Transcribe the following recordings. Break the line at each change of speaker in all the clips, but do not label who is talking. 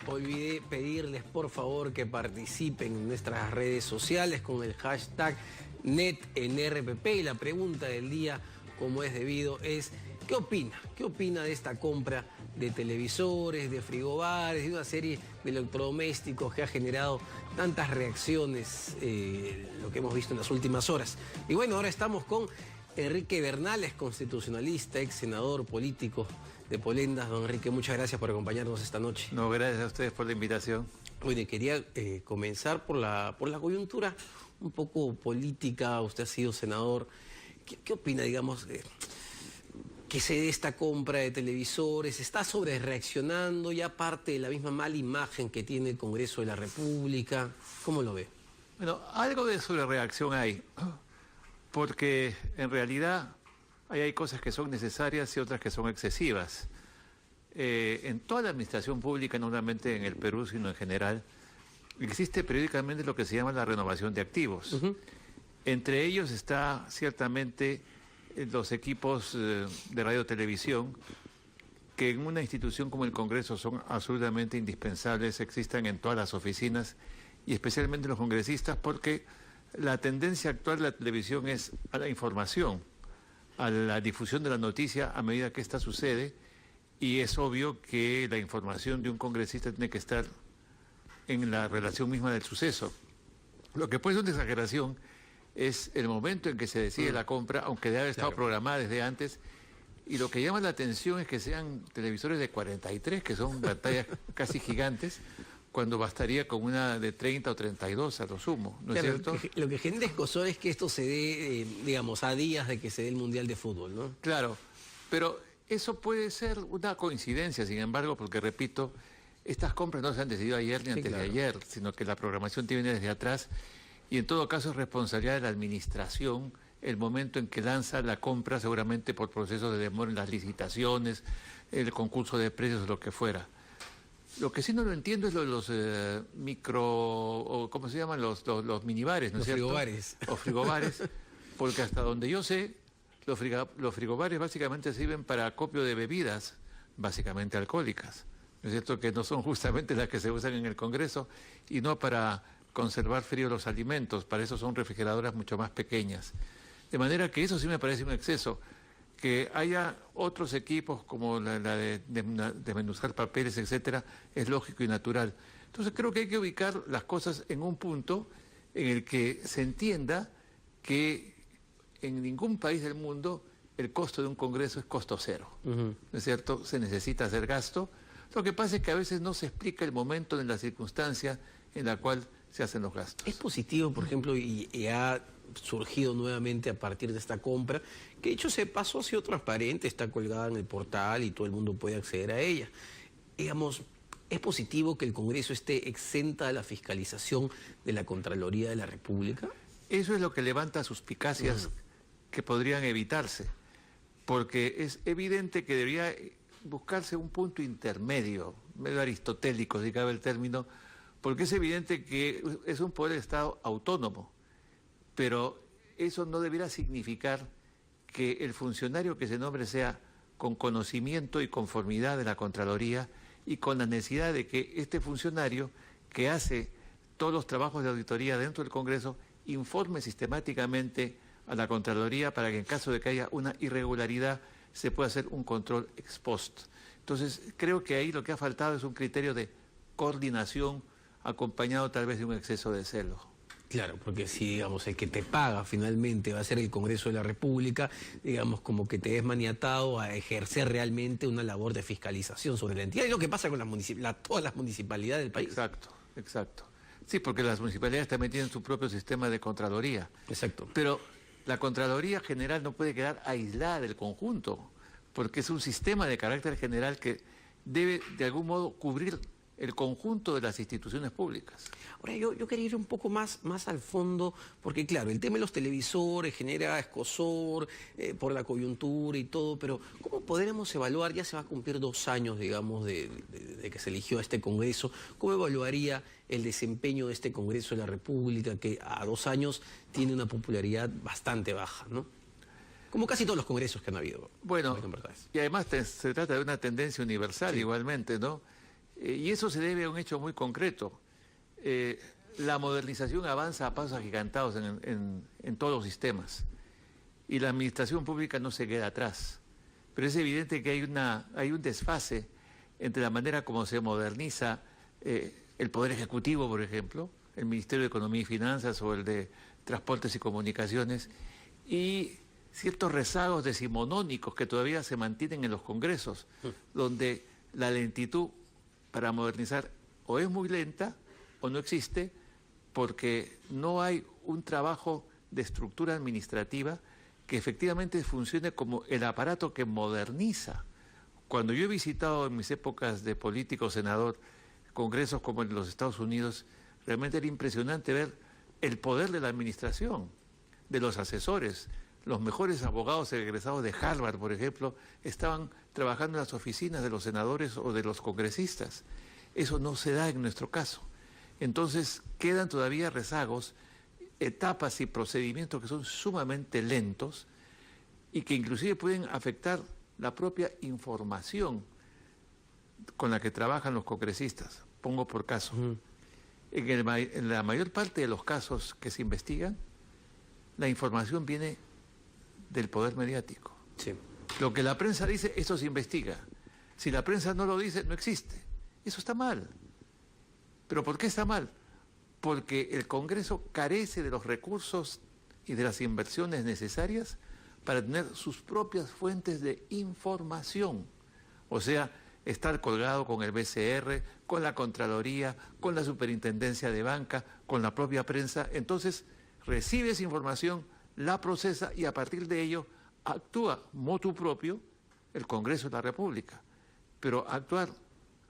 Olvidé pedirles por favor que participen en nuestras redes sociales con el hashtag NetNRPP y la pregunta del día, como es debido, es ¿qué opina? ¿Qué opina de esta compra de televisores, de frigobares, de una serie de electrodomésticos que ha generado tantas reacciones, lo que hemos visto en las últimas horas? Y bueno, ahora estamos con Enrique Bernales, constitucionalista, ex senador político de Polendas. Don Enrique, muchas gracias por acompañarnos esta noche.
No, gracias a ustedes por la invitación.
Oye, quería comenzar por la coyuntura un poco política. Usted ha sido senador. ¿Qué opina, digamos, que se dé esta compra de televisores? ¿Está sobrereaccionando ya parte de la misma mala imagen que tiene el Congreso de la República? ¿Cómo lo ve?
Bueno, algo de sobrereacción hay, porque en realidad hay cosas que son necesarias y otras que son excesivas. En toda la administración pública, no solamente en el Perú, sino en general, existe periódicamente lo que se llama la renovación de activos. Entre ellos está ciertamente los equipos de radio y televisión, que en una institución como el Congreso son absolutamente indispensables, existan en todas las oficinas y especialmente los congresistas, porque la tendencia actual de la televisión es a la información, a la difusión de la noticia a medida que esta sucede, y es obvio que la información de un congresista tiene que estar en la relación misma del suceso. Lo que puede ser una exageración es el momento en que se decide la compra, aunque debe haber estado programada desde antes, y lo que llama la atención es que sean televisores de 43, que son pantallas casi gigantes, cuando bastaría con una de 30 o 32 a lo sumo, ¿no es cierto?
Lo que genera escozor es que esto se dé, digamos, a días de que se dé el Mundial de Fútbol, ¿no?
Claro, pero eso puede ser una coincidencia, sin embargo, porque, repito, estas compras no se han decidido ayer ni antes de ayer, sino que la programación viene desde atrás, y en todo caso es responsabilidad de la administración el momento en que lanza la compra, seguramente por procesos de demora en las licitaciones, el concurso de precios o lo que fuera. Lo que sí no lo entiendo es lo de los ¿cómo se llaman? Los minibares, ¿no es cierto?
Frigobares.
Los frigobares, porque hasta donde yo sé, los frigobares básicamente sirven para acopio de bebidas, básicamente alcohólicas, ¿no es cierto? Que no son justamente las que se usan en el Congreso y no para conservar fríos los alimentos, para eso son refrigeradoras mucho más pequeñas. De manera que eso sí me parece un exceso. Que haya otros equipos como la de desmenuzar papeles, etcétera, es lógico y natural. Entonces creo que hay que ubicar las cosas en un punto en el que se entienda que en ningún país del mundo el costo de un congreso es costo cero, ¿no es cierto? Se necesita hacer gasto. Lo que pasa es que a veces no se explica el momento ni la circunstancia en la cual se hacen los gastos.
Es positivo, por ejemplo, y ha surgido nuevamente a partir de esta compra, que de hecho se pasó, ha sido transparente, está colgada en el portal y todo el mundo puede acceder a ella. Digamos, ¿es positivo que el Congreso esté exenta de la fiscalización de la Contraloría de la República?
Eso es lo que levanta suspicacias que podrían evitarse, porque es evidente que debería buscarse un punto intermedio, medio aristotélico, si cabe el término, porque es evidente que es un poder de Estado autónomo, pero eso no debiera significar que el funcionario que se nombre sea con conocimiento y conformidad de la Contraloría y con la necesidad de que este funcionario que hace todos los trabajos de auditoría dentro del Congreso informe sistemáticamente a la Contraloría para que en caso de que haya una irregularidad se pueda hacer un control ex post. Entonces creo que ahí lo que ha faltado es un criterio de coordinación acompañado tal vez de un exceso de celo.
Claro, porque si, digamos, el que te paga finalmente va a ser el Congreso de la República, digamos, como que te ves maniatado a ejercer realmente una labor de fiscalización sobre la entidad. Es lo que pasa con todas las municipalidades del país.
Exacto, exacto. Sí, porque las municipalidades también tienen su propio sistema de Contraloría.
Exacto.
Pero la Contraloría General no puede quedar aislada del conjunto, porque es un sistema de carácter general que debe, de algún modo, cubrir el conjunto de las instituciones públicas.
Ahora, yo quería ir un poco más al fondo, porque claro, el tema de los televisores genera escozor por la coyuntura y todo, pero ¿cómo podremos evaluar? Ya se va a cumplir 2 años, digamos, de que se eligió a este Congreso. ¿Cómo evaluaría el desempeño de este Congreso de la República, que a 2 años tiene una popularidad bastante baja, ¿no? Como casi todos los congresos que han habido.
Bueno, y además se trata de una tendencia universal igualmente, ¿no? Y eso se debe a un hecho muy concreto. La modernización avanza a pasos agigantados en todos los sistemas y la administración pública no se queda atrás. Pero es evidente que hay un desfase entre la manera como se moderniza el Poder Ejecutivo, por ejemplo, el Ministerio de Economía y Finanzas o el de Transportes y Comunicaciones, y ciertos rezagos decimonónicos que todavía se mantienen en los congresos, donde la lentitud para modernizar o es muy lenta o no existe, porque no hay un trabajo de estructura administrativa que efectivamente funcione como el aparato que moderniza. Cuando yo he visitado en mis épocas de político senador congresos como en los Estados Unidos, realmente era impresionante ver el poder de la administración, de los asesores. Los mejores abogados egresados de Harvard, por ejemplo, estaban trabajando en las oficinas de los senadores o de los congresistas. Eso no se da en nuestro caso. Entonces quedan todavía rezagos, etapas y procedimientos que son sumamente lentos y que inclusive pueden afectar la propia información con la que trabajan los congresistas. Pongo por caso. En la mayor parte de los casos que se investigan, la información viene del poder mediático.
Sí.
Lo que la prensa dice, eso se investiga. Si la prensa no lo dice, no existe. Eso está mal. ¿Pero por qué está mal? Porque el Congreso carece de los recursos y de las inversiones necesarias para tener sus propias fuentes de información. O sea, estar colgado con el BCR, con la Contraloría, con la Superintendencia de Banca, con la propia prensa. Entonces, recibe esa información, la procesa y a partir de ello actúa motu propio el Congreso de la República. Pero actuar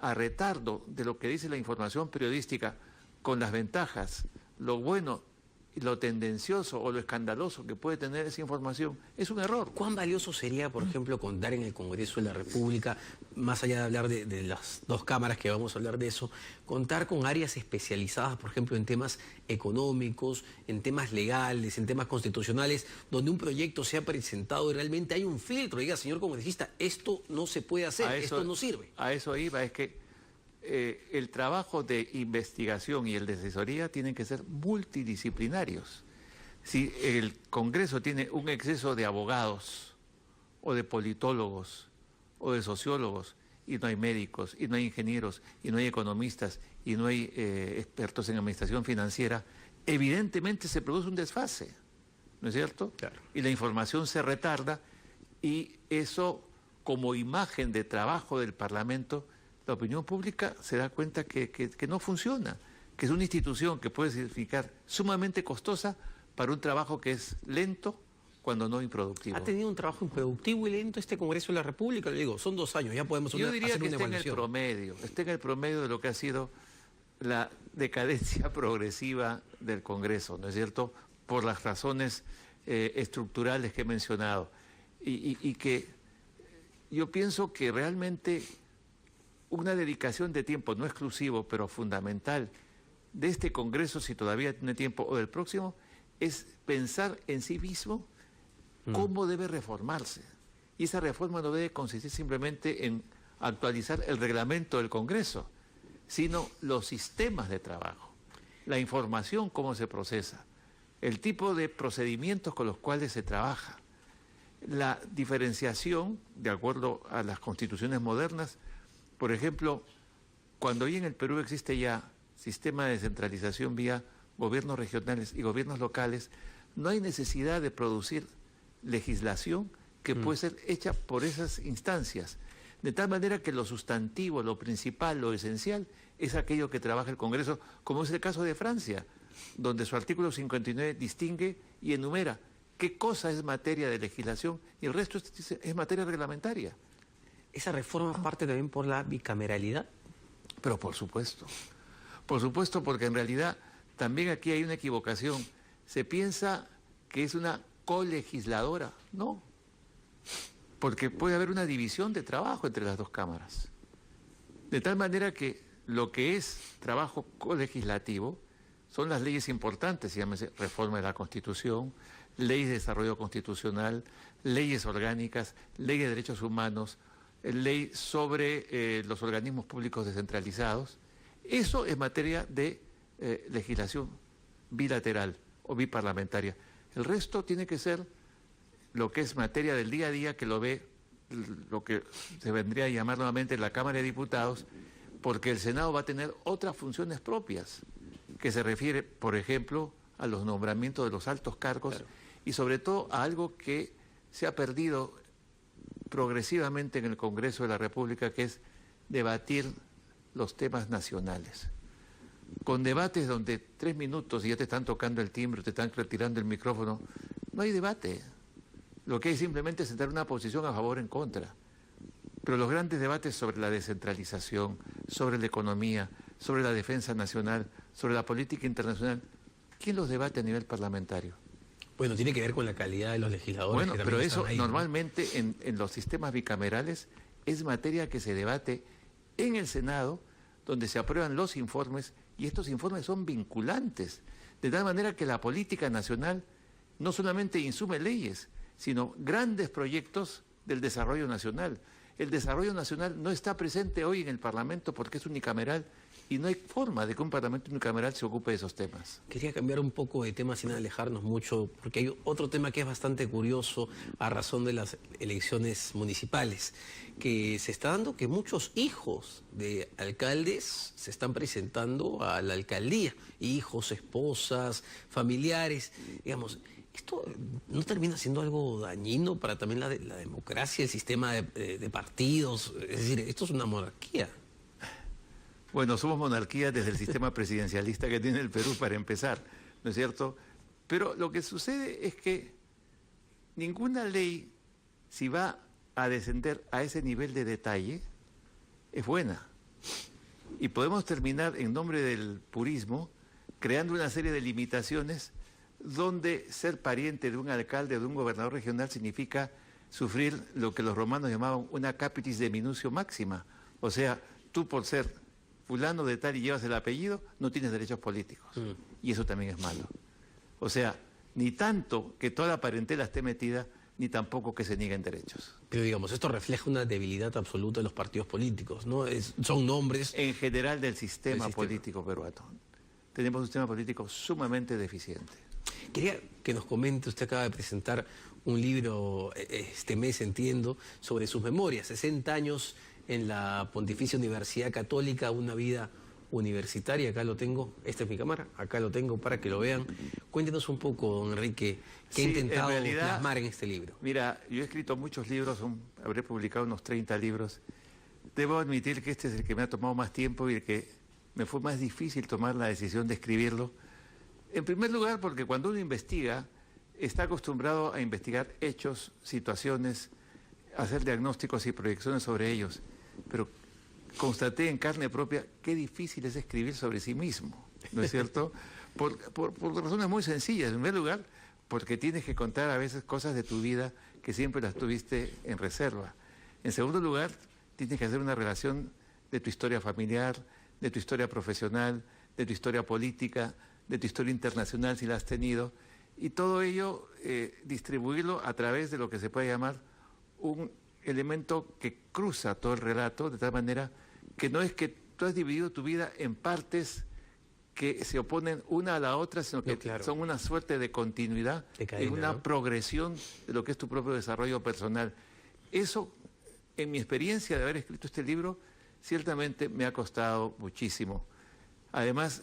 a retardo de lo que dice la información periodística con las ventajas, lo bueno, lo tendencioso o lo escandaloso que puede tener esa información, es un error.
¿Cuán valioso sería, por ejemplo, contar en el Congreso de la República, más allá de hablar de las dos cámaras que vamos a hablar de eso, contar con áreas especializadas, por ejemplo, en temas económicos, en temas legales, en temas constitucionales, donde un proyecto sea presentado y realmente hay un filtro? Diga, señor congresista, esto no se puede hacer, esto no sirve.
A eso iba, es que el trabajo de investigación y el de asesoría tienen que ser multidisciplinarios. Si el Congreso tiene un exceso de abogados o de politólogos o de sociólogos y no hay médicos y no hay ingenieros y no hay economistas y no hay expertos en administración financiera, evidentemente se produce un desfase, ¿no es cierto?
Claro.
Y la información se retarda y eso, como imagen de trabajo del Parlamento, la opinión pública se da cuenta que no funciona, que es una institución que puede significar sumamente costosa para un trabajo que es lento, cuando no improductivo.
¿Ha tenido un trabajo improductivo y lento este Congreso de la República? Le digo, son 2 años, ya podemos
Yo diría
hacer
que
una
está en el
evaluación.
promedio, está en el promedio de lo que ha sido la decadencia progresiva del Congreso, ¿no es cierto?, por las razones estructurales que he mencionado. Y que yo pienso que realmente una dedicación de tiempo, no exclusivo, pero fundamental, de este Congreso, si todavía tiene tiempo, o del próximo, es pensar en sí mismo cómo debe reformarse. Y esa reforma no debe consistir simplemente en actualizar el reglamento del Congreso, sino los sistemas de trabajo, la información, cómo se procesa, el tipo de procedimientos con los cuales se trabaja, la diferenciación, de acuerdo a las constituciones modernas. Por ejemplo, cuando hoy en el Perú existe ya sistema de descentralización vía gobiernos regionales y gobiernos locales, no hay necesidad de producir legislación que puede ser hecha por esas instancias, de tal manera que lo sustantivo, lo principal, lo esencial, es aquello que trabaja el Congreso, como es el caso de Francia, donde su artículo 59 distingue y enumera qué cosa es materia de legislación y el resto es materia reglamentaria.
¿Esa reforma parte también por la bicameralidad?
Pero por supuesto, porque en realidad también aquí hay una equivocación. Se piensa que es una colegisladora, no, porque puede haber una división de trabajo entre las dos cámaras. De tal manera que lo que es trabajo colegislativo son las leyes importantes, llámese reforma de la Constitución, leyes de desarrollo constitucional, leyes orgánicas, leyes de derechos humanos, ley sobre los organismos públicos descentralizados. Eso es materia de legislación bilateral o biparlamentaria. El resto tiene que ser lo que es materia del día a día, que lo ve lo que se vendría a llamar nuevamente la Cámara de Diputados, porque el Senado va a tener otras funciones propias, que se refiere, por ejemplo, a los nombramientos de los altos cargos, claro, y sobre todo a algo que se ha perdido progresivamente en el Congreso de la República, que es debatir los temas nacionales. Con debates donde 3 minutos y ya te están tocando el timbre, te están retirando el micrófono, no hay debate. Lo que hay simplemente es sentar una posición a favor o en contra. Pero los grandes debates sobre la descentralización, sobre la economía, sobre la defensa nacional, sobre la política internacional, ¿quién los debate a nivel parlamentario?
Bueno, tiene que ver con la calidad de los legisladores.
Bueno,
que
pero eso
ahí,
normalmente, ¿no?, en los sistemas bicamerales es materia que se debate en el Senado, donde se aprueban los informes, y estos informes son vinculantes, de tal manera que la política nacional no solamente insume leyes, sino grandes proyectos del desarrollo nacional. El desarrollo nacional no está presente hoy en el Parlamento porque es unicameral y no hay forma de que un Parlamento unicameral se ocupe de esos temas.
Quería cambiar un poco de tema sin alejarnos mucho, porque hay otro tema que es bastante curioso a razón de las elecciones municipales, que se está dando que muchos hijos de alcaldes se están presentando a la alcaldía, hijos, esposas, familiares, digamos. ¿Esto no termina siendo algo dañino para también la democracia, el sistema de partidos? Es decir, esto es una monarquía.
Bueno, somos monarquía desde el sistema presidencialista que tiene el Perú para empezar, ¿no es cierto? Pero lo que sucede es que ninguna ley, si va a descender a ese nivel de detalle, es buena. Y podemos terminar, en nombre del purismo, creando una serie de limitaciones donde ser pariente de un alcalde o de un gobernador regional significa sufrir lo que los romanos llamaban una capitis deminutio máxima. O sea, tú por ser fulano de tal y llevas el apellido, no tienes derechos políticos. Y eso también es malo. O sea, ni tanto que toda la parentela esté metida, ni tampoco que se nieguen derechos.
Pero digamos, esto refleja una debilidad absoluta de los partidos políticos, ¿no? Son nombres...
En general del sistema político peruano. Tenemos un sistema político sumamente deficiente.
Quería que nos comente, usted acaba de presentar un libro este mes, entiendo, sobre sus memorias, 60 años en la Pontificia Universidad Católica, una vida universitaria. Acá lo tengo, esta es mi cámara, acá lo tengo para que lo vean. Cuéntenos un poco, don Enrique, ¿qué ha intentado plasmar en este libro?
Mira, yo he escrito muchos libros, habré publicado unos 30 libros. Debo admitir que este es el que me ha tomado más tiempo y el que me fue más difícil tomar la decisión de escribirlo. En primer lugar, porque cuando uno investiga, está acostumbrado a investigar hechos, situaciones, hacer diagnósticos y proyecciones sobre ellos. Pero constaté en carne propia qué difícil es escribir sobre sí mismo, ¿no es cierto? Por razones muy sencillas. En primer lugar, porque tienes que contar a veces cosas de tu vida que siempre las tuviste en reserva. En segundo lugar, tienes que hacer una relación de tu historia familiar, de tu historia profesional, de tu historia política, de tu historia internacional si la has tenido, y todo ello distribuirlo a través de lo que se puede llamar un elemento que cruza todo el relato, de tal manera que no es que tú has dividido tu vida en partes que se oponen una a la otra, sino que son una suerte de continuidad, en una progresión de lo que es tu propio desarrollo personal. Eso, en mi experiencia de haber escrito este libro, ciertamente me ha costado muchísimo. Además,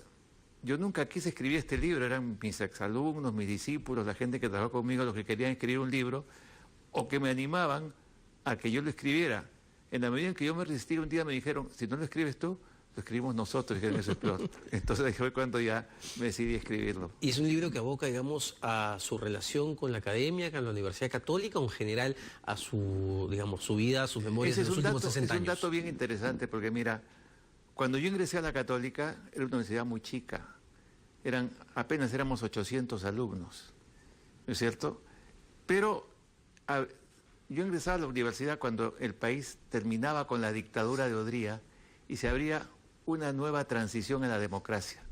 yo nunca quise escribir este libro, eran mis exalumnos, mis discípulos, la gente que trabajó conmigo, los que querían escribir un libro, o que me animaban a que yo lo escribiera. En la medida en que yo me resistí, un día me dijeron, si no lo escribes tú, lo escribimos nosotros, y eso es peor. Entonces fue cuando ya me decidí a escribirlo.
Y es un libro que aboca, digamos, a su relación con la academia, con la Universidad Católica, o en general a su, digamos, su vida, sus memorias de los últimos 60 años.
Es un dato bien interesante, porque mira, cuando yo ingresé a la Católica, era una universidad muy chica. Apenas éramos 800 alumnos, ¿no es cierto? Pero yo ingresaba a la universidad cuando el país terminaba con la dictadura de Odría y se abría una nueva transición a la democracia.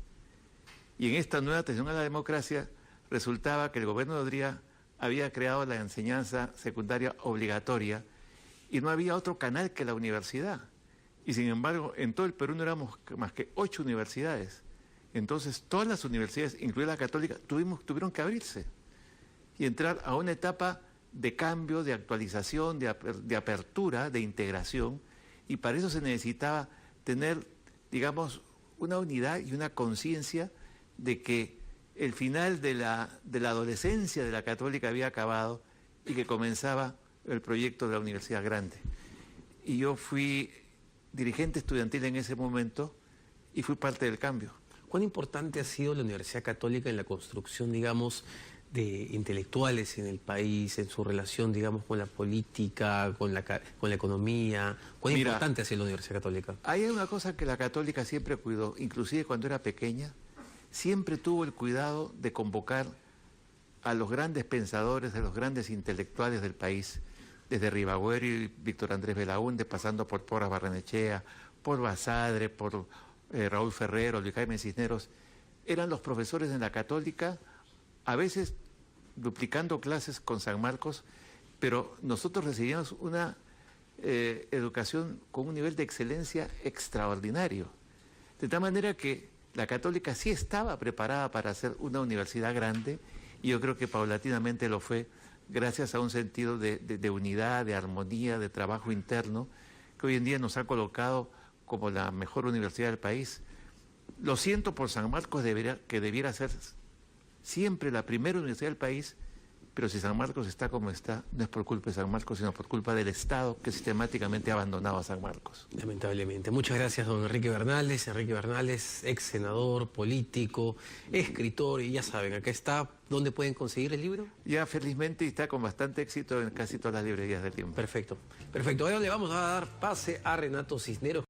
Y en esta nueva transición a la democracia resultaba que el gobierno de Odría había creado la enseñanza secundaria obligatoria y no había otro canal que la universidad. Y sin embargo, en todo el Perú no éramos más que 8 universidades. Entonces, todas las universidades, incluida la católica, tuvieron que abrirse y entrar a una etapa de cambio, de actualización, de apertura, de integración, y para eso se necesitaba tener, digamos, una unidad y una conciencia de que el final de la adolescencia de la católica había acabado y que comenzaba el proyecto de la Universidad Grande. Y yo fui dirigente estudiantil en ese momento y fui parte del cambio.
¿Cuán importante ha sido la Universidad Católica en la construcción, digamos, de intelectuales en el país, en su relación, digamos, con la política, con la economía? ¿Cuán importante ha sido la Universidad Católica?
Hay una cosa que la Católica siempre cuidó, inclusive cuando era pequeña, siempre tuvo el cuidado de convocar a los grandes pensadores, a los grandes intelectuales del país, desde Ribagüero y Víctor Andrés Belaúnde, pasando por Porras Barrenechea, por Basadre, por Raúl Ferrero, Luis Jaime Cisneros. Eran los profesores en la Católica, a veces duplicando clases con San Marcos, pero nosotros recibíamos una educación con un nivel de excelencia extraordinario. De tal manera que la Católica sí estaba preparada para ser una universidad grande, y yo creo que paulatinamente lo fue, gracias a un sentido de unidad, de armonía, de trabajo interno, que hoy en día nos ha colocado como la mejor universidad del país. Lo siento por San Marcos, que debiera ser siempre la primera universidad del país, pero si San Marcos está como está, no es por culpa de San Marcos, sino por culpa del Estado, que sistemáticamente ha abandonado a San Marcos.
Lamentablemente. Muchas gracias, don Enrique Bernales. Enrique Bernales, ex senador, político, escritor, y ya saben, acá está. ¿Dónde pueden conseguir el libro?
Ya felizmente está con bastante éxito en casi todas las librerías del tiempo.
Perfecto, perfecto. Ahora le vamos a dar pase a Renato Cisneros.